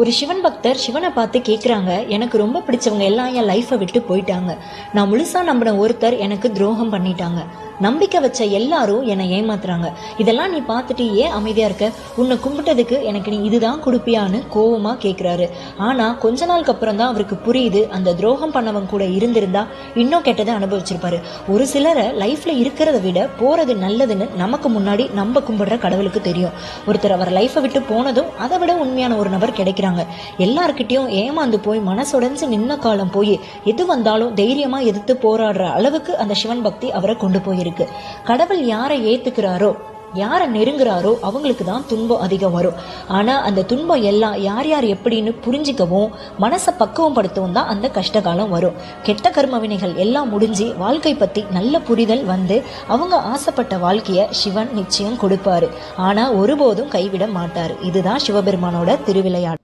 ஒரு சிவன் பக்தர் சிவனை பார்த்து கேட்குறாங்க, எனக்கு ரொம்ப பிடிச்சவங்க எல்லாம் என் லைஃப்பை விட்டு போயிட்டாங்க. நான் முழுசா நம்பின ஒருத்தர் எனக்கு துரோகம் பண்ணிட்டாங்க. நம்பிக்கை வச்ச எல்லாரும் என்னை ஏமாத்துறாங்க. இதெல்லாம் நீ பார்த்துட்டு ஏன் அமைதியா இருக்க? உன்னை கும்பிட்டதுக்கு எனக்கு நீ இதுதான் கொடுப்பியான்னு கோவமா கேட்குறாரு. ஆனா கொஞ்ச நாளுக்கு அப்புறம் தான் அவருக்கு புரியுது, அந்த துரோகம் பண்ணவங்க கூட இருந்திருந்தா இன்னும் கெட்டதை அனுபவிச்சிருப்பாரு. ஒரு சிலரை லைஃப்ல இருக்கிறத விட போறது நல்லதுன்னு நமக்கு முன்னாடி நம்ம கும்பிடுற கடவுளுக்கு தெரியும். ஒருத்தர் அவர் லைஃப்பை விட்டு போனதும் அதை விட உண்மையான ஒரு நபர் கிடைக்கிறாங்க. எல்லார்கிட்டையும் ஏமாந்து போய் மனசுடைஞ்சு நின்ன காலம் போய் எது வந்தாலும் தைரியமா எதிர்த்து போராடுற அளவுக்கு அந்த சிவன் பக்தி அவரை கொண்டு போயிருக்கு. கடவுள் யாரை ஏத்துக்கிறாரோ, யாரை நெருங்குறாரோ அவங்களுக்கு தான் துன்பம் அதிகம் வரும். ஆனா அந்த துன்பம் எல்லாம் யார் யார் எப்படின்னு புரிஞ்சிக்கவும் மனசை பக்குவம் படுத்தவும் தான் அந்த கஷ்டகாலம் வரும். கெட்ட கர்ம வினைகள் எல்லாம் முடிஞ்சு வாழ்க்கை பத்தி நல்ல புரிதல் வந்து அவங்க ஆசைப்பட்ட வாழ்க்கைய சிவன் நிச்சயம் கொடுப்பாரு. ஆனா ஒருபோதும் கைவிட மாட்டாரு. இதுதான் சிவபெருமானோட திருவிளையாடல்.